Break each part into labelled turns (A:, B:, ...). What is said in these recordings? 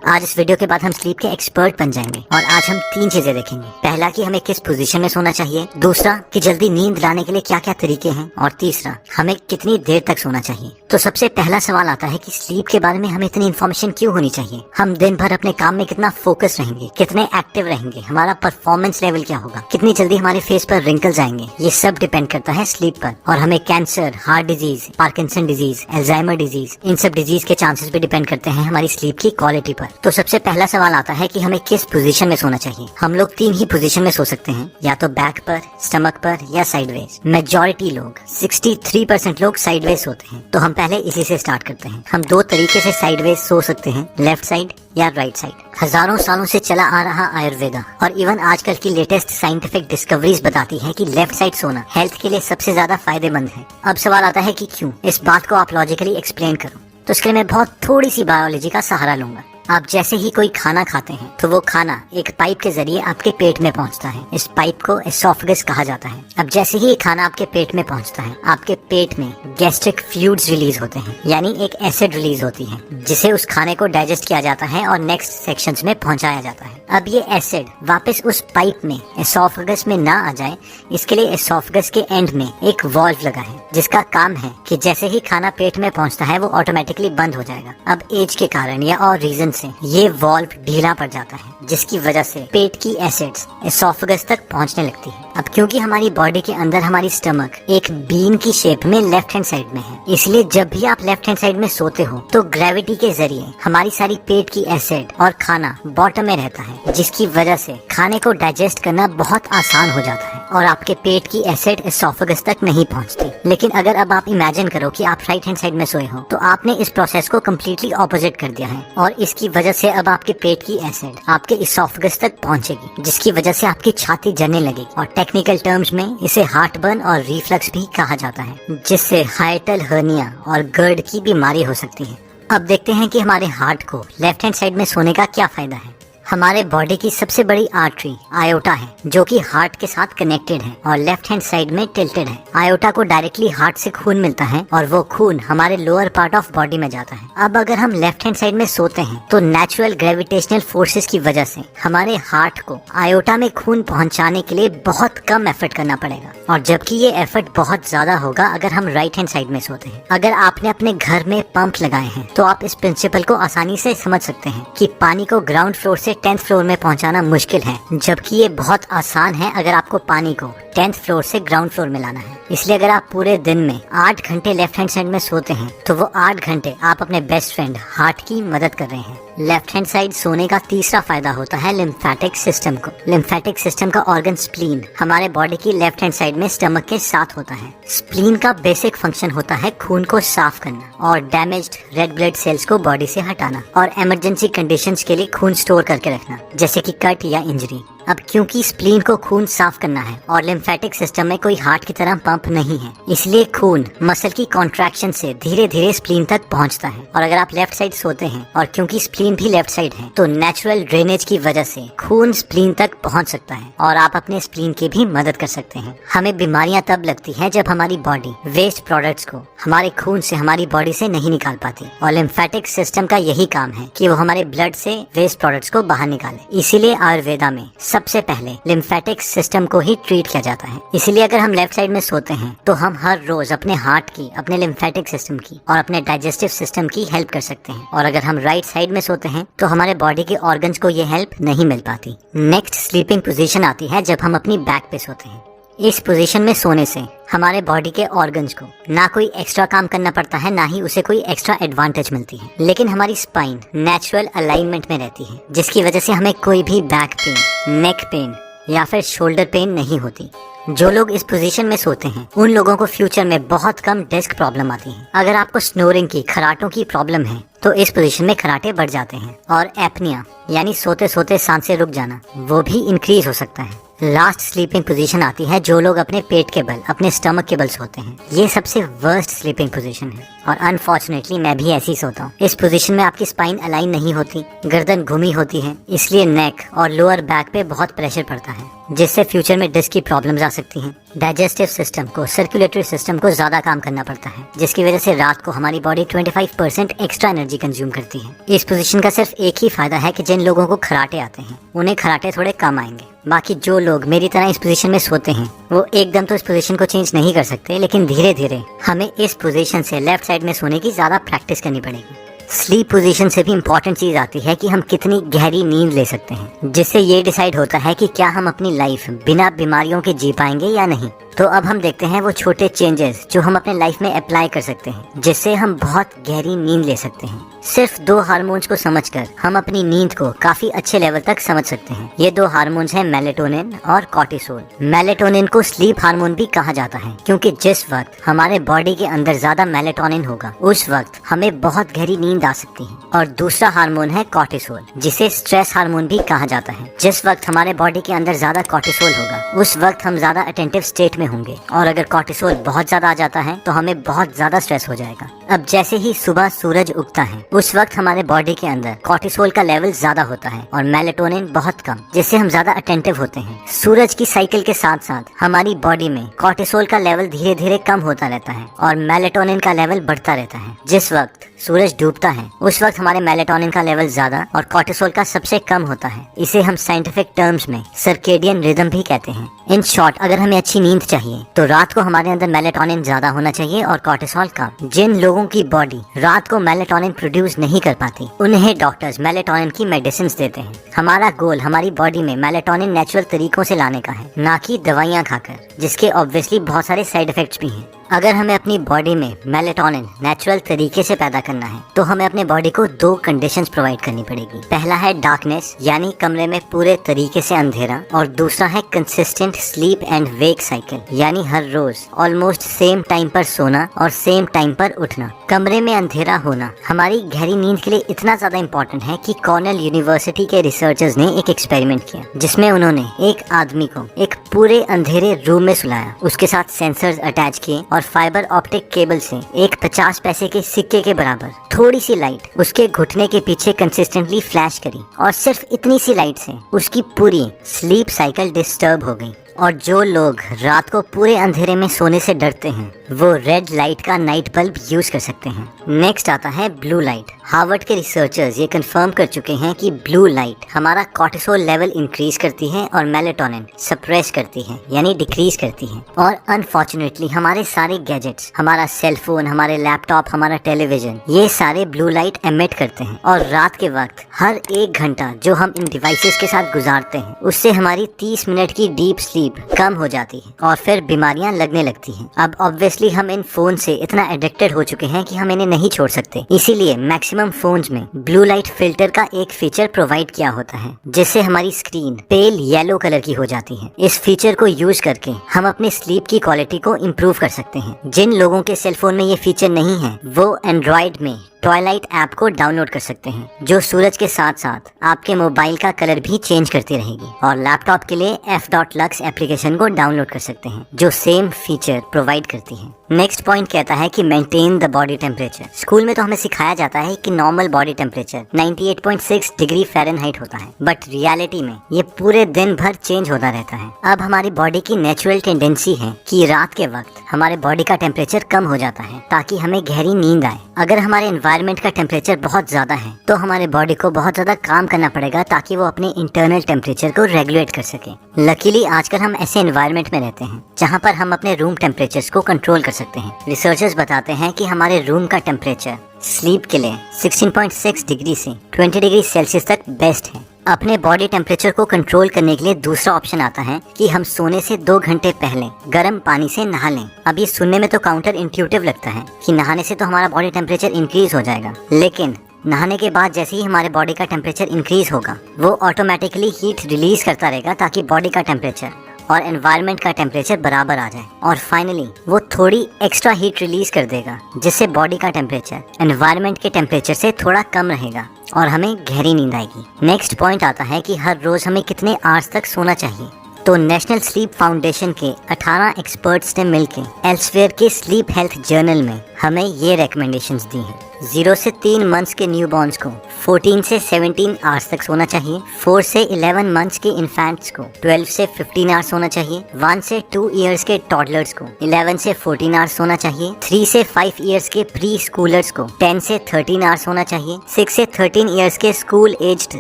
A: आज इस वीडियो के बाद हम स्लीप के एक्सपर्ट बन जाएंगे और आज हम 3 चीजें देखेंगे। पहला कि हमें किस पोजीशन में सोना चाहिए, दूसरा कि जल्दी नींद लाने के लिए क्या क्या तरीके हैं, और तीसरा हमें कितनी देर तक सोना चाहिए। तो सबसे पहला सवाल आता है कि स्लीप के बारे में हमें इतनी इन्फॉर्मेशन क्यों होनी चाहिए। हम दिन भर अपने काम में कितना फोकस रहेंगे, कितने एक्टिव रहेंगे, हमारा परफॉर्मेंस लेवल क्या होगा, कितनी जल्दी हमारे फेस पर रिंकल्स आएंगे, ये सब डिपेंड करता है स्लीप पर। और हमें cancer, heart disease, Parkinson disease, Alzheimer disease, इन सब डिजीज के चांसेस भी डिपेंड करते हैं हमारी स्लीप की क्वालिटी पर। तो सबसे पहला सवाल आता है कि हमें किस पोजीशन में सोना चाहिए। हम लोग 3 ही पोजीशन में सो सकते हैं, या तो बैक पर, स्टमक पर या साइडवेज। मेजॉरिटी लोग 63% लोग साइडवेज सोते हैं। तो हम पहले इसी से स्टार्ट करते हैं। हम 2 तरीके से साइडवेज सो सकते हैं, लेफ्ट साइड या राइट साइड। हजारों सालों से चला आ रहा आयुर्वेदा और इवन आजकल की लेटेस्ट साइंटिफिक डिस्कवरीज बताती है कि लेफ्ट साइड सोना हेल्थ के लिए सबसे ज्यादा फायदेमंद है। अब सवाल आता है कि क्यों। इस बात को आप लॉजिकली एक्सप्लेन करो, तो इसके लिए मैं बहुत थोड़ी सी बायोलॉजी का सहारा लूंगा। आप जैसे ही कोई खाना खाते हैं तो वो खाना एक पाइप के जरिए आपके पेट में पहुंचता है। इस पाइप को एसोफेगस कहा जाता है। अब जैसे ही ये खाना आपके पेट में पहुंचता है, आपके पेट में गैस्ट्रिक फ्लूइड्स रिलीज होते हैं, यानी एक एसिड रिलीज होती है जिसे उस खाने को डाइजेस्ट किया जाता है और नेक्स्ट सेक्शंस में पहुंचाया जाता है। अब ये एसिड वापस उस पाइप में एसोफेगस में ना आ जाए, इसके लिए एसोफेगस के एंड में एक वाल्व लगा है जिसका काम है कि जैसे ही खाना पेट में पहुंचता है वो ऑटोमेटिकली बंद हो जाएगा। अब एज के कारण या और रीजन से ये वाल्व ढीला पड़ जाता है, जिसकी वजह से पेट की एसिड्स एसोफेगस तक पहुंचने लगती है। अब क्योंकि हमारी बॉडी के अंदर हमारी स्टमक एक बीन की शेप में लेफ्ट हैंड साइड में है, इसलिए जब भी आप लेफ्ट हैंड साइड में सोते हो तो ग्रेविटी के जरिए हमारी सारी पेट की एसिड और खाना बॉटम में रहता है, जिसकी वजह से खाने को डाइजेस्ट करना बहुत आसान हो जाता है और आपके पेट की एसिड एसोफेगस तक नहीं पहुंचती। लेकिन अगर अब आप इमेजिन करो कि आप राइट हैंड साइड में सोए हो, तो आपने इस प्रोसेस को कम्प्लीटली ऑपोजिट कर दिया है और इसकी वजह से अब आपके पेट की एसिड आपके एसोफेगस तक पहुंचेगी, जिसकी वजह से आपकी छाती जलने लगेगी और टेक्निकल टर्म्स में इसे हार्ट बर्न और रिफ्लक्स भी कहा जाता है, जिससे हाइटल हर्निया और गर्ड की बीमारी हो सकती है। अब देखते हैं कि हमारे हार्ट को लेफ्ट हैंड साइड में सोने का क्या फायदा है। हमारे बॉडी की सबसे बड़ी आर्टरी आयोटा है, जो कि हार्ट के साथ कनेक्टेड है और लेफ्ट हैंड साइड में टिल्टेड है। आयोटा को डायरेक्टली हार्ट से खून मिलता है और वो खून हमारे लोअर पार्ट ऑफ बॉडी में जाता है। अब अगर हम लेफ्ट हैंड साइड में सोते हैं तो नेचुरल ग्रेविटेशनल फोर्सेस की वजह से हमारे हार्ट को आयोटा में खून पहुंचाने के लिए बहुत कम एफर्ट करना पड़ेगा, और जबकि ये एफर्ट बहुत ज्यादा होगा अगर हम राइट हैंड साइड में सोते हैं। अगर आपने अपने घर में पंप लगाए हैं तो आप इस प्रिंसिपल को आसानी से समझ सकते हैं कि पानी को ग्राउंड फ्लोर से 10th फ्लोर में पहुंचाना मुश्किल है, जबकि ये बहुत आसान है अगर आपको पानी को 10th फ्लोर से ग्राउंड फ्लोर में लाना है। इसलिए अगर आप पूरे दिन में 8 घंटे लेफ्ट हैंड साइड में सोते हैं तो वो 8 घंटे आप अपने बेस्ट फ्रेंड हार्ट की मदद कर रहे हैं। लेफ्ट हैंड साइड सोने का तीसरा फायदा होता है लिम्फेटिक सिस्टम को। लिम्फेटिक सिस्टम का ऑर्गन स्प्लीन हमारे बॉडी की लेफ्ट हैंड साइड में स्टमक के साथ होता है। स्प्लीन का बेसिक फंक्शन होता है खून को साफ करना और डैमेज्ड रेड ब्लड सेल्स को बॉडी से हटाना और इमरजेंसी कंडीशंस के लिए खून स्टोर करके रखना, जैसे कि कट या इंजरी। अब क्योंकि स्प्लीन को खून साफ करना है और लिम्फेटिक सिस्टम में कोई हार्ट की तरह पंप नहीं है, इसलिए खून मसल की कॉन्ट्रैक्शन से धीरे धीरे स्प्लीन तक पहुंचता है। और अगर आप लेफ्ट साइड सोते हैं और क्योंकि स्प्लीन भी लेफ्ट साइड है, तो नेचुरल ड्रेनेज की वजह से खून स्प्लीन तक पहुंच सकता है और आप अपने स्प्लीन की भी मदद कर सकते हैं। हमें बीमारियां तब लगती है जब हमारी बॉडी वेस्ट प्रोडक्ट्स को हमारे खून से हमारी बॉडी से नहीं निकाल पाती, और लिम्फेटिक सिस्टम का यही काम है कि वो हमारे ब्लड से वेस्ट प्रोडक्ट्स को बाहर निकाले। इसीलिए आयुर्वेदा में सबसे पहले लिम्फेटिक सिस्टम को ही ट्रीट किया जाता है। इसलिए अगर हम लेफ्ट साइड में सोते हैं तो हम हर रोज अपने हार्ट की, अपने लिम्फेटिक सिस्टम की और अपने डाइजेस्टिव सिस्टम की हेल्प कर सकते हैं। और अगर हम राइट साइड में सोते हैं तो हमारे बॉडी के ऑर्गन्स को ये हेल्प नहीं मिल पाती। नेक्स्ट स्लीपिंग पोजीशन आती है जब हम अपनी बैक पे सोते हैं। इस पोजीशन में सोने से हमारे बॉडी के ऑर्गन्स को ना कोई एक्स्ट्रा काम करना पड़ता है, ना ही उसे कोई एक्स्ट्रा एडवांटेज मिलती है, लेकिन हमारी स्पाइन नेचुरल अलाइनमेंट में रहती है, जिसकी वजह से हमें कोई भी बैक पेन, नेक पेन या फिर शोल्डर पेन नहीं होती। जो लोग इस पोजीशन में सोते हैं उन लोगों को फ्यूचर में बहुत कम डिस्क प्रॉब्लम आती है। अगर आपको स्नोरिंग की, खराटों की प्रॉब्लम है तो इस पोजीशन में खराटे बढ़ जाते हैं, और एपनिया यानी सोते सोते सांसें रुक जाना, वो भी इंक्रीज हो सकता है। लास्ट स्लीपिंग पोजीशन आती है जो लोग अपने पेट के बल, अपने स्टमक के बल सोते हैं। ये सबसे वर्स्ट स्लीपिंग पोजीशन है। और अनफॉर्चुनेटली मैं भी ऐसे ही सोता हूँ। इस पोजीशन में आपकी स्पाइन अलाइन नहीं होती, गर्दन घूमी होती है, इसलिए नेक और लोअर बैक पे बहुत प्रेशर पड़ता है, जिससे फ्यूचर में डिस्क की प्रॉब्लम्स आ सकती हैं। डाइजेस्टिव सिस्टम को, सर्कुलेटरी सिस्टम को ज्यादा काम करना पड़ता है, जिसकी वजह से रात को हमारी बॉडी 25% एक्स्ट्रा एनर्जी कंज्यूम करती है। इस पोजीशन का सिर्फ एक ही फायदा है कि जिन लोगों को खराटे आते हैं उन्हें खराटे थोड़े कम आएंगे। बाकी जो लोग मेरी तरह इस पोजीशन में सोते हैं वो एकदम तो इस पोजीशन को चेंज नहीं कर सकते, लेकिन धीरे धीरे हमें इस पोजीशन से लेफ्ट साइड में सोने की ज्यादा प्रैक्टिस करनी पड़ेगी। स्लीप पोजीशन से भी इम्पोर्टेंट चीज आती है कि हम कितनी गहरी नींद ले सकते हैं, जिससे ये डिसाइड होता है कि क्या हम अपनी लाइफ बिना बीमारियों के जी पाएंगे या नहीं। तो अब हम देखते हैं वो छोटे चेंजेस जो हम अपने लाइफ में अप्लाई कर सकते हैं, जिससे हम बहुत गहरी नींद ले सकते हैं। सिर्फ 2 हार्मोन्स को समझकर हम अपनी नींद को काफी अच्छे लेवल तक समझ सकते हैं। ये 2 हार्मोन्स हैं मेलेटोनिन और कॉर्टिसोल। मेलेटोनिन को स्लीप हार्मोन भी कहा जाता है, क्योंकि जिस वक्त हमारे बॉडी के अंदर ज्यादा मेलेटोनिन होगा उस वक्त हमें बहुत गहरी नींद आ सकती है। और दूसरा हार्मोन है कॉर्टिसोल, जिसे स्ट्रेस हार्मोन भी कहा जाता है। जिस वक्त हमारे बॉडी के अंदर ज्यादा कॉर्टिसोल होगा उस वक्त हम ज्यादा अटेंटिव स्टेट में होंगे, और अगर कॉर्टिसोल बहुत ज्यादा आ जाता है तो हमें बहुत ज्यादा स्ट्रेस हो जाएगा। अब जैसे ही सुबह सूरज उगता है उस वक्त हमारे बॉडी के अंदर कॉर्टिसोल का लेवल ज्यादा होता है और मेलेटोनिन बहुत कम, जिससे हम ज्यादा अटेंटिव होते हैं। सूरज की साइकिल के साथ साथ हमारी बॉडी में कॉर्टिसोल का लेवल धीरे धीरे कम होता रहता है और मेलेटोनिन का लेवल बढ़ता रहता है। जिस वक्त सूरज डूबता है उस वक्त हमारे मेलेटोनिन का लेवल ज्यादा और कॉर्टिसोल का सबसे कम होता है। इसे हम साइंटिफिक टर्म्स में सर्केडियन रिदम भी कहते हैं। इन शॉर्ट, अगर हमें अच्छी नींद चाहिए तो रात को हमारे अंदर मेलेटोनिन ज्यादा होना चाहिए और कॉर्टिसोल कम। जिन लोगों की बॉडी रात को मेलेटोनिन प्रोड्यूस नहीं कर पाती उन्हें डॉक्टर्स मेलेटोनिन की मेडिसिन देते हैं। हमारा गोल हमारी बॉडी में मेलेटोनिन नेचुरल तरीकों से लाने का है, ना कि दवाइयाँ खाकर, जिसके ऑब्वियसली बहुत सारे साइड इफेक्ट्स भी हैं। अगर हमें अपनी बॉडी में मेलेटोनिन नेचुरल तरीके से पैदा करना है तो हमें अपने बॉडी को 2 कंडीशंस प्रोवाइड करनी पड़ेगी। पहला है डार्कनेस, यानी कमरे में पूरे तरीके से अंधेरा, और दूसरा है consistent sleep and wake cycle, यानी हर रोज ऑलमोस्ट सेम टाइम पर सोना और सेम टाइम पर उठना। कमरे में अंधेरा होना हमारी गहरी नींद के लिए इतना ज्यादा इम्पोर्टेंट है कि कॉर्नेल यूनिवर्सिटी के रिसर्चर्स ने एक एक्सपेरिमेंट किया, जिसमें उन्होंने एक आदमी को एक पूरे अंधेरे रूम में सुलाया, उसके साथ सेंसर्स अटैच किए और फाइबर ऑप्टिक केबल से एक 50 पैसे के सिक्के के बराबर थोड़ी सी लाइट उसके घुटने के पीछे कंसिस्टेंटली फ्लैश करी, और सिर्फ इतनी सी लाइट से उसकी पूरी स्लीप साइकिल डिस्टर्ब हो गई। और जो लोग रात को पूरे अंधेरे में सोने से डरते हैं वो रेड लाइट का नाइट बल्ब यूज कर सकते हैं। नेक्स्ट आता है ब्लू लाइट। हार्वर्ड के रिसर्चर्स ये कंफर्म कर चुके हैं कि ब्लू लाइट हमारा कॉर्टिसोल लेवल इंक्रीज करती है और मेलेटोनिन सप्रेस करती है, यानी डिक्रीज करती है। और अनफॉर्चुनेटली हमारे सारे गैजेट्स, हमारा सेलफोन, हमारे लैपटॉप, हमारा टेलीविजन, ये सारे ब्लू लाइट एमिट करते हैं। और रात के वक्त हर 1 घंटा जो हम इन डिवाइसेस के साथ गुजारते हैं उससे हमारी 30 मिनट की डीप स्लीप कम हो जाती है और फिर बीमारियां लगने लगती हैं। अब ऑब्वियसली हम इन फोन से इतना एडिक्टेड हो चुके हैं कि हम इन्हें नहीं छोड़ सकते, इसीलिए मैक्सिमम फोन्स में ब्लू लाइट फिल्टर का एक फीचर प्रोवाइड किया होता है, जिससे हमारी स्क्रीन पेल येलो कलर की हो जाती है। इस फीचर को यूज करके हम अपने स्लीप की क्वालिटी को इम्प्रूव कर सकते हैं। जिन लोगों के सेलफोन में ये फीचर नहीं है वो एंड्रॉइड में ट्वाइलाइट ऐप को डाउनलोड कर सकते हैं, जो सूरज के साथ साथ आपके मोबाइल का कलर भी चेंज करती रहेगी। और लैपटॉप के लिए f.lux एप्लीकेशन को डाउनलोड कर सकते हैं, जो सेम फीचर प्रोवाइड करती है। नेक्स्ट पॉइंट कहता है कि maintain the body temperature. School में तो हमें सिखाया जाता है कि normal body temperature 98.6 degree Fahrenheit होता है, बट रियलिटी में ये पूरे दिन भर चेंज होता रहता है। अब हमारी बॉडी की नेचुरल टेंडेंसी है कि रात के वक्त हमारे बॉडी का टेम्परेचर कम हो जाता है ताकि हमें गहरी नींद आए। अगर हमारे एनवायरनमेंट का टेम्परेचर बहुत ज्यादा है तो हमारे बॉडी को बहुत ज्यादा काम करना पड़ेगा ताकि वो अपने इंटरनल टेम्परेचर को रेगुलेट कर सके। लकीली आजकल हम ऐसे एनवायरनमेंट में रहते हैं जहाँ पर हम अपने रूम टेम्परेचर्स को कंट्रोल कर सकते हैं। रिसर्चर्स बताते हैं कि हमारे रूम का टेम्परेचर स्लीप के लिए 16.6 डिग्री से 20 डिग्री सेल्सियस तक बेस्ट है। अपने बॉडी टेम्परेचर को कंट्रोल करने के लिए दूसरा ऑप्शन आता है कि हम सोने से 2 घंटे पहले गर्म पानी से नहा लें। अब ये सुनने में तो काउंटर इंट्यूटिव लगता है कि नहाने से तो हमारा बॉडी टेम्परेचर इंक्रीज हो जाएगा, लेकिन नहाने के बाद जैसे ही हमारे बॉडी का टेम्परेचर इंक्रीज होगा वो ऑटोमेटिकली हीट रिलीज करता रहेगा ताकि बॉडी का टेम्परेचर और एनवायरनमेंट का टेम्परेचर बराबर आ जाए। और फाइनली वो थोड़ी एक्स्ट्रा हीट रिलीज कर देगा, जिससे बॉडी का टेम्परेचर एनवायरनमेंट के टेम्परेचर से थोड़ा कम रहेगा और हमें गहरी नींद आएगी। नेक्स्ट पॉइंट आता है कि हर रोज हमें कितने आवर्स तक सोना चाहिए। तो नेशनल स्लीप फाउंडेशन के 18 एक्सपर्ट्स ने मिलकर एल्सवेयर के स्लीप हेल्थ जर्नल में हमें ये रिकमेंडेशंस दी हैं। 0 से 3 मंथ्स के न्यूबॉर्न्स को 14 से 17 आवर्स तक सोना चाहिए। 4 से 11 मंथ्स के इन्फेंट्स को 12 से 15 आवर्स सोना चाहिए। 1 से 2 इयर्स के टॉडलर्स को 11 से 14 आवर्स सोना चाहिए। 3 से 5 इयर्स के प्री स्कूलर्स को 10 से 13 आवर्स सोना चाहिए। 6 से 13 इयर्स के स्कूल एज्ड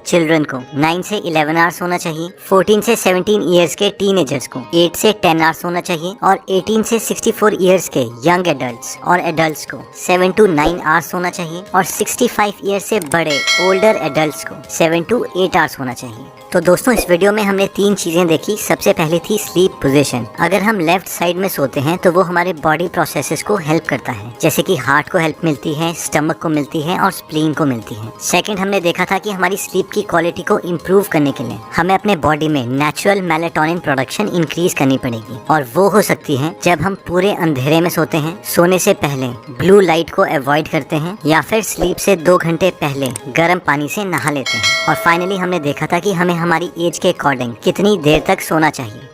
A: चिल्ड्रन को 9 से 11 आवर्स सोना चाहिए। 14 से 17 इयर्स के टीनेजर्स को 8 से 10 आवर्स सोना चाहिए और 18 से 64 इयर्स के यंग एडल्ट्स और एडल्ट्स को 7 to 9 आवर्स सोना चाहिए और 65 ईयर से बड़े ओल्डर एडल्ट्स को 7 to 8 आवर्स होना चाहिए। तो दोस्तों इस वीडियो में हमने 3 चीजें देखी। सबसे पहले थी स्लीप पोजीशन। अगर हम लेफ्ट साइड में सोते हैं तो वो हमारे बॉडी प्रोसेसेस को हेल्प करता है, जैसे कि हार्ट को हेल्प मिलती है, स्टमक को मिलती है और स्प्लीन को मिलती है। सेकंड हमने देखा था कि हमारी स्लीप की क्वालिटी को इम्प्रूव करने के लिए हमें अपने बॉडी में नेचुरल मेलाटोनिन प्रोडक्शन इंक्रीज करनी पड़ेगी और वो हो सकती है जब हम पूरे अंधेरे में सोते हैं, सोने से पहले ब्लू लाइट को अवॉइड करते हैं या फिर स्लीप से 2 घंटे पहले गर्म पानी से नहा लेते हैं। और फाइनली हमने देखा था कि हमें हमारी एज के अकॉर्डिंग कितनी देर तक सोना चाहिए।